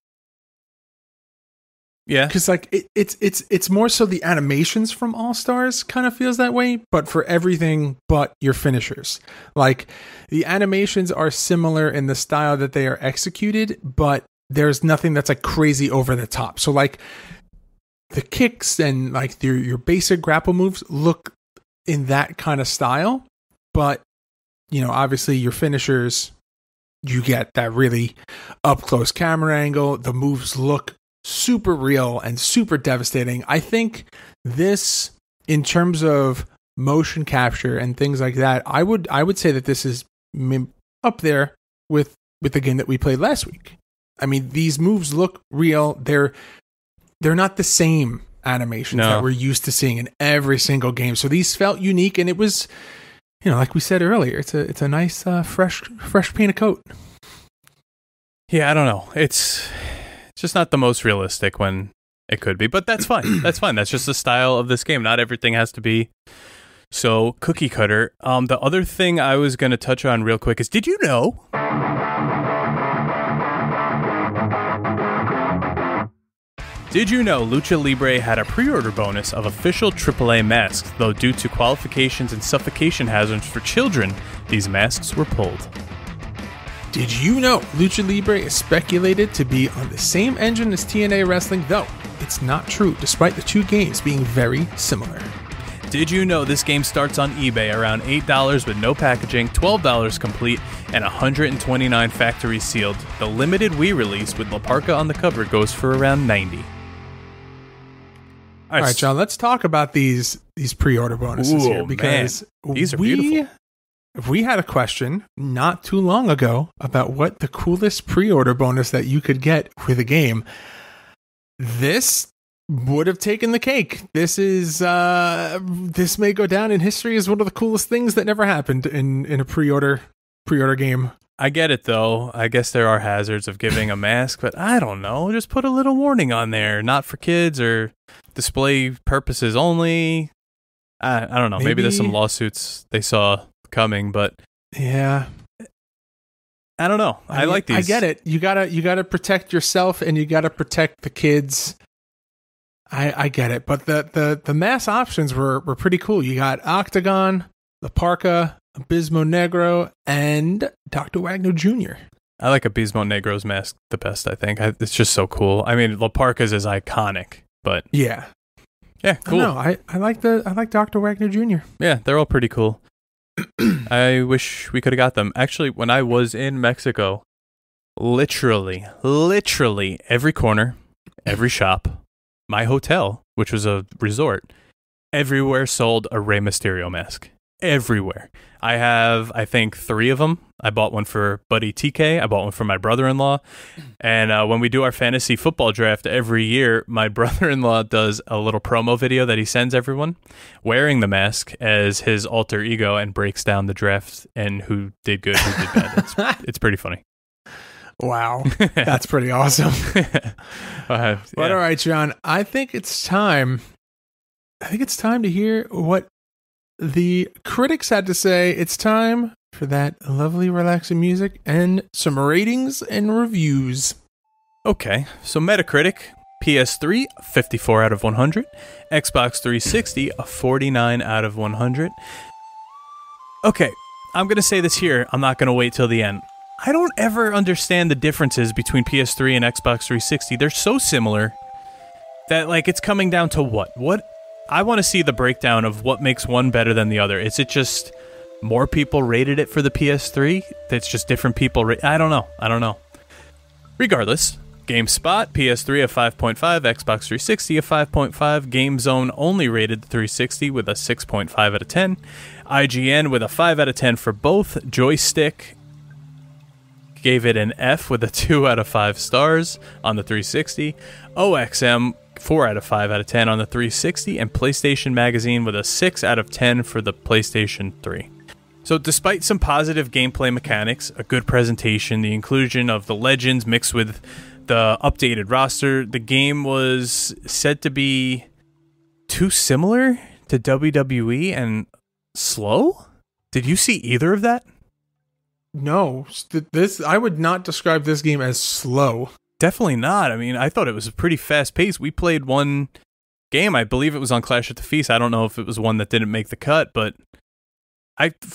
Yeah, because like it's more so the animations from All Stars kind of feels that way, but for everything but your finishers. Like the animations are similar in the style that they are executed, but there's nothing that's like crazy over the top. So like the kicks and like your basic grapple moves look in that kind of style, but you know, obviously your finishers, you get that really up close camera angle. The moves look super real and super devastating. I think this, in terms of motion capture and things like that, I would say that this is up there with the game that we played last week. I mean, these moves look real. They're not the same animations that we're used to seeing in every single game. So these felt unique, and it was, you know, like we said earlier, it's a nice fresh paint of coat. Yeah, I don't know. It's just not the most realistic when it could be, but that's fine. That's fine. That's just the style of this game. Not everything has to be so cookie cutter. The other thing I was going to touch on real quick is, did you know? Did you know Lucha Libre had a pre-order bonus of official AAA masks, though due to qualifications and suffocation hazards for children, these masks were pulled. Did you know Lucha Libre is speculated to be on the same engine as TNA Wrestling, though it's not true, despite the two games being very similar? Did you know this game starts on eBay around $8 with no packaging, $12 complete, and 129 factory sealed? The limited Wii release with La Parka on the cover goes for around $90. All right, John, let's talk about these pre-order bonuses here, because these are beautiful. We had a question not too long ago about what the coolest pre-order bonus that you could get with a game. This would have taken the cake. This may go down in history as one of the coolest things that never happened in a pre-order game. I get it, though. I guess there are hazards of giving a mask, but I don't know. Just put a little warning on there. Not for kids or display purposes only. I don't know. Maybe there's some lawsuits they saw coming, but yeah, I don't know. I like these. I get it. You gotta protect yourself, and you gotta protect the kids. I get it, but the mass options were pretty cool. You got Octagon, La Parka, Abismo Negro, and Dr. Wagner Jr. I like Abismo Negro's mask the best, I think. It's just so cool. I mean, La Parka's is iconic, but yeah, cool. No, I like Dr. Wagner Jr. Yeah, they're all pretty cool. I wish we could have got them. Actually, when I was in Mexico, literally every corner, every shop, my hotel, which was a resort, everywhere sold a Rey Mysterio mask. Everywhere. I have, I think, 3 of them. I bought one for Buddy TK. I bought one for my brother-in-law. And when we do our fantasy football draft every year, my brother-in-law does a little promo video that he sends everyone wearing the mask as his alter ego and breaks down the draft and who did good, who did bad. It's pretty funny. Wow. That's pretty awesome. Yeah. But all right, John, I think it's time to hear what the critics had to say. It's time for that lovely, relaxing music and some ratings and reviews. Okay, so Metacritic, PS3, 54 out of 100. Xbox 360, a 49 out of 100. Okay, I'm going to say this here. I'm not going to wait till the end. I don't ever understand the differences between PS3 and Xbox 360. They're so similar that, like, it's coming down to what? I want to see the breakdown of what makes one better than the other. Is it just more people rated it for the PS3? That's just different people. I don't know. Regardless, GameSpot, PS3 a 5.5, Xbox 360 a 5.5, GameZone only rated the 360 with a 6.5 out of 10, IGN with a 5 out of 10 for both, Joystick gave it an F with a 2 out of 5 stars on the 360, OXM 4 out of 5 out of 10 on the 360, and PlayStation Magazine with a 6 out of 10 for the PlayStation 3. So despite some positive gameplay mechanics, a good presentation, the inclusion of the legends mixed with the updated roster, the game was said to be too similar to WWE and slow? Did you see either of that? No, I would not describe this game as slow. Definitely not. I mean, I thought it was pretty fast paced. We played one game, I believe it was on Clash at the Feast. I don't know if it was one that didn't make the cut, but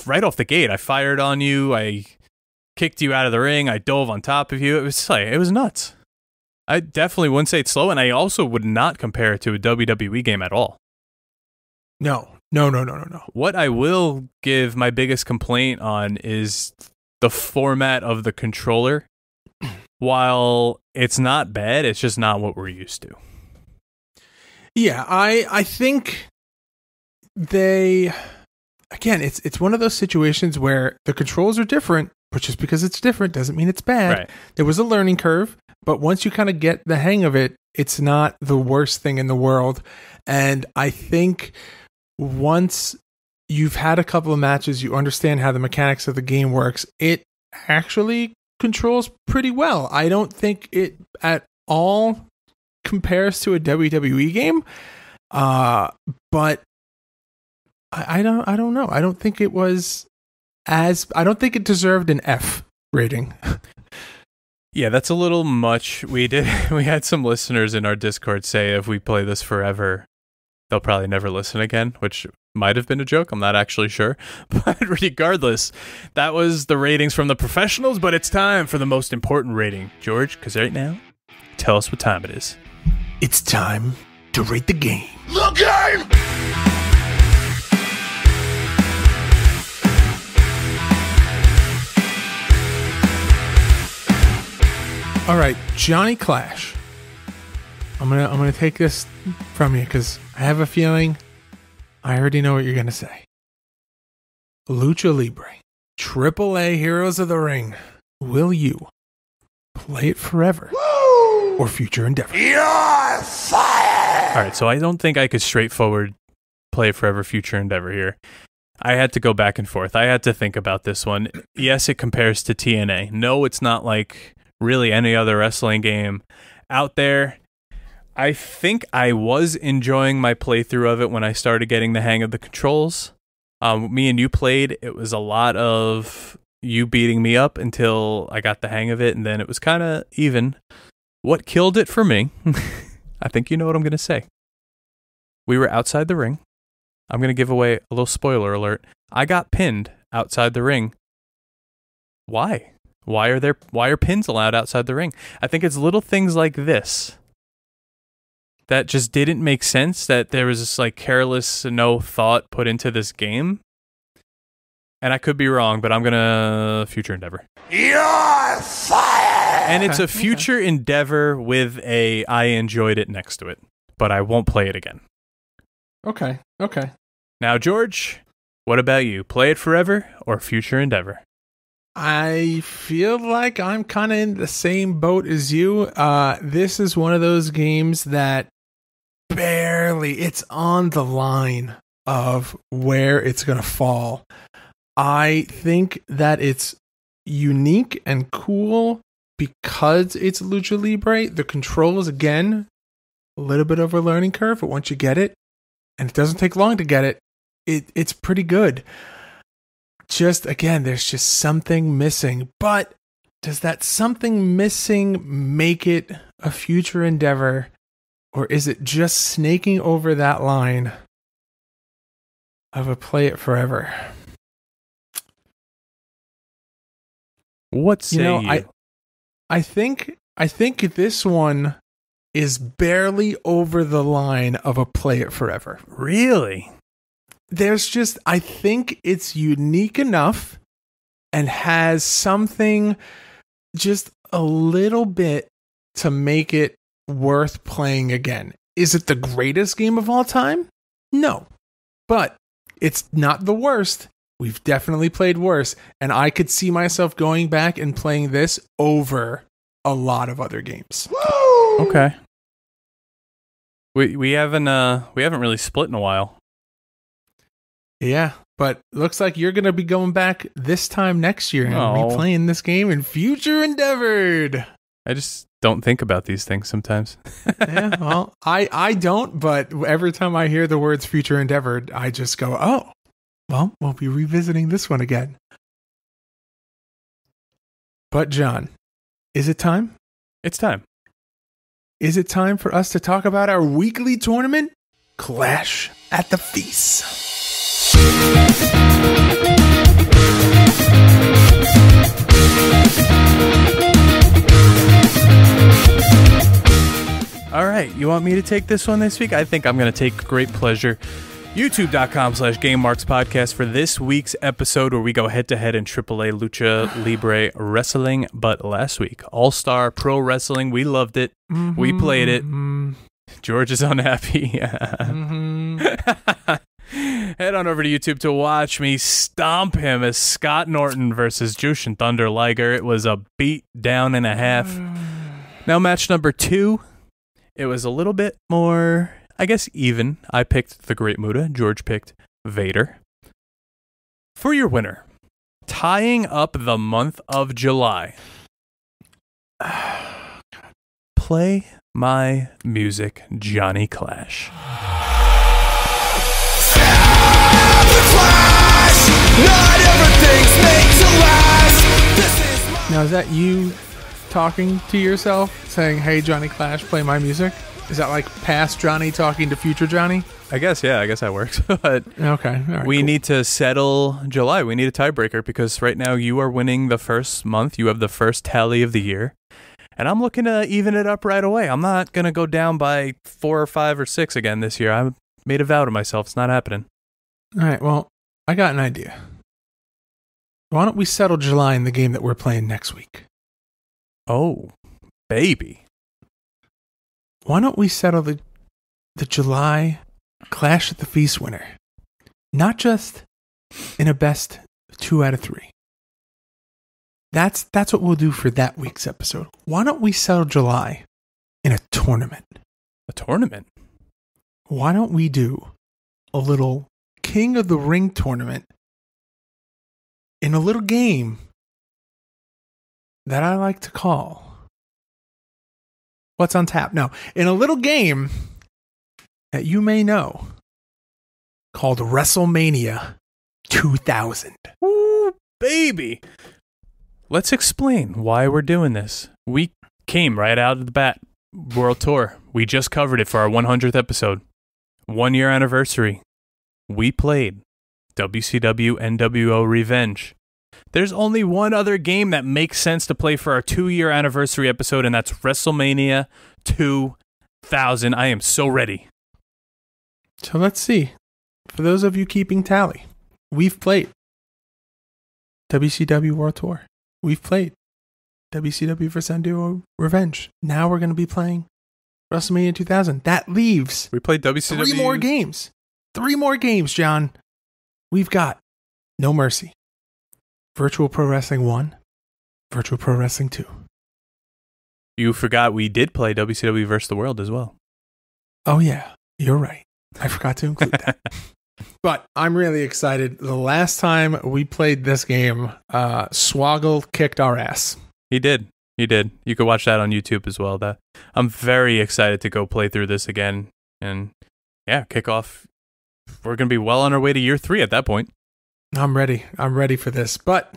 right off the gate, I fired on you, I kicked you out of the ring, I dove on top of you. It was nuts. I definitely wouldn't say it's slow, and I also would not compare it to a WWE game at all. No. What I will give my biggest complaint on is the format of the controller. While it's not bad, it's just not what we're used to. Yeah, I think they... Again, it's one of those situations where the controls are different, but just because it's different doesn't mean it's bad. Right. There was a learning curve, but once you kind of get the hang of it, it's not the worst thing in the world. And I think once you've had a couple of matches, you understand how the mechanics of the game works, it actually controls pretty well. I don't think it at all compares to a WWE game, but I don't know. I don't think it was I don't think it deserved an F rating. Yeah, that's a little much. We had some listeners in our Discord say if we play this forever, they'll probably never listen again, which might have been a joke. I'm not actually sure. But regardless, that was the ratings from the professionals, but it's time for the most important rating. George, because right now, tell us what time it is. It's time to rate the game. The game! All right, Johnny Clash. I'm gonna take this from you because I have a feeling I already know what you're gonna say. Lucha Libre, AAA Heroes of the Ring. Will you play it forever or future endeavor? You're fired! All right, so I don't think I could straightforward play forever future endeavor here. I had to go back and forth. I had to think about this one. Yes, it compares to TNA. No, it's not like really any other wrestling game out there. I think I was enjoying my playthrough of it when I started getting the hang of the controls. Me and you played. It was a lot of you beating me up until I got the hang of it, and then it was kind of even. What killed it for me, I think you know what I'm going to say. We were outside the ring. I'm going to give away a little spoiler alert. I got pinned outside the ring. Why? Why are pins allowed outside the ring? I think it's little things like this that just didn't make sense, that there was this like careless, no thought put into this game. And I could be wrong, but I'm going to future endeavor. You're fired! And it's a future endeavor with I enjoyed it next to it, but I won't play it again. Okay. Now, George, what about you? Play it forever or future endeavor? I feel like I'm kind of in the same boat as you. This is one of those games that it's on the line of where it's going to fall. I think that it's unique and cool because it's Lucha Libre. The controls, again, a little bit of a learning curve, but once you get it, and it doesn't take long to get it, it's pretty good. Just, again, there's just something missing. But does that something missing make it a future endeavor? Or is it just snaking over that line of a play it forever? What say you? I think this one is barely over the line of a play it forever. Really? I think it's unique enough and has something just a little bit to make it worth playing again. Is it the greatest game of all time? No. But it's not the worst. We've definitely played worse, and I could see myself going back and playing this over a lot of other games. Woo! Okay. We haven't really split in a while. Yeah, but looks like you're going to be going back this time next year and replaying this game in Future Endeavored. I just don't think about these things sometimes. Yeah, well, I don't, but every time I hear the words Future Endeavored, I just go, oh, well, we'll be revisiting this one again. But John, is it time? It's time. Is it time for us to talk about our weekly tournament, Clash at the Feast? All right, you want me to take this one this week? I think I'm going to take great pleasure. YouTube.com/GameMarks Podcast for this week's episode where we go head-to-head in AAA Lucha Libre Wrestling. But last week, All-Star Pro Wrestling, we loved it. Mm-hmm, we played it. Mm-hmm. George is unhappy. Mm-hmm. Head on over to YouTube to watch me stomp him as Scott Norton versus Jushin Thunder Liger. It was a beat down and a half. Now, match number 2. It was a little bit more, I guess, even. I picked the Great Muta. George picked Vader. For your winner, tying up the month of July. Play my music, Johnny Clash. Now, is that you talking to yourself, saying, hey, Johnny Clash, play my music? Is that like past Johnny talking to future Johnny? I guess that works. But okay, all right, we need to settle July. We need a tiebreaker because right now you are winning the first month. You have the first tally of the year. And I'm looking to even it up right away. I'm not going to go down by 4 or 5 or 6 again this year. I made a vow to myself. It's not happening. All right, well, I got an idea. Why don't we settle July in the game that we're playing next week? Oh, baby. Why don't we settle the July Clash at the Feast winner? Not just in a best 2 out of 3. That's what we'll do for that week's episode. Why don't we settle July in a tournament? A tournament? Why don't we do a little King of the Ring tournament in a little game that I like to call What's on Tap? No, in a little game that you may know called WrestleMania 2000. Ooh, baby. Let's explain why we're doing this. We came right out of the bat. World Tour. We just covered it for our 100th episode. 1 year anniversary. We played WCW NWO Revenge. There's only one other game that makes sense to play for our 2-year anniversary episode, and that's WrestleMania 2000. I am so ready. So let's see. For those of you keeping tally, we've played WCW World Tour. We've played WCW vs. NWO Revenge. Now we're going to be playing WrestleMania 2000. That leaves we played WCW 3 more games. 3 more games, John. We've got No Mercy, Virtual Pro Wrestling 1, Virtual Pro Wrestling 2. You forgot we did play WCW vs. the World as well. Oh, yeah. You're right. I forgot to include that. But I'm really excited. The last time we played this game, Swoggle kicked our ass. He did. You could watch that on YouTube as well. I'm very excited to go play through this again. And yeah, kick off. We're going to be well on our way to year 3 at that point. I'm ready. I'm ready for this. But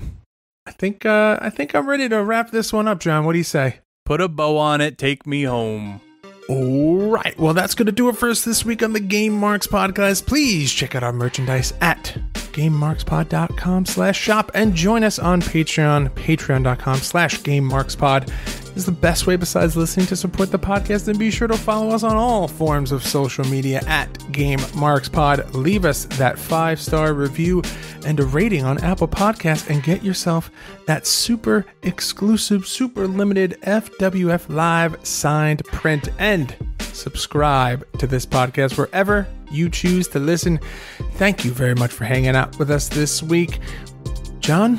I think I'm ready to wrap this one up, John. What do you say? Put a bow on it. Take me home. All right. Well, that's going to do it for us this week on the Game Marks Podcast. Please check out our merchandise at GameMarksPod.com/shop and join us on Patreon. Patreon.com/GameMarksPod is the best way besides listening to support the podcast. And be sure to follow us on all forms of social media at GameMarksPod. Leave us that 5-star review and a rating on Apple Podcasts and get yourself that super exclusive, super limited FWF Live signed print, and subscribe to this podcast wherever you choose to listen. Thank you very much for hanging out with us this week. John,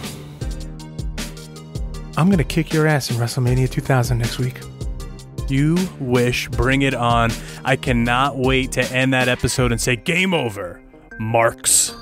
I'm going to kick your ass in WrestleMania 2000 next week. You wish. Bring it on. I cannot wait to end that episode and say game over, Marks.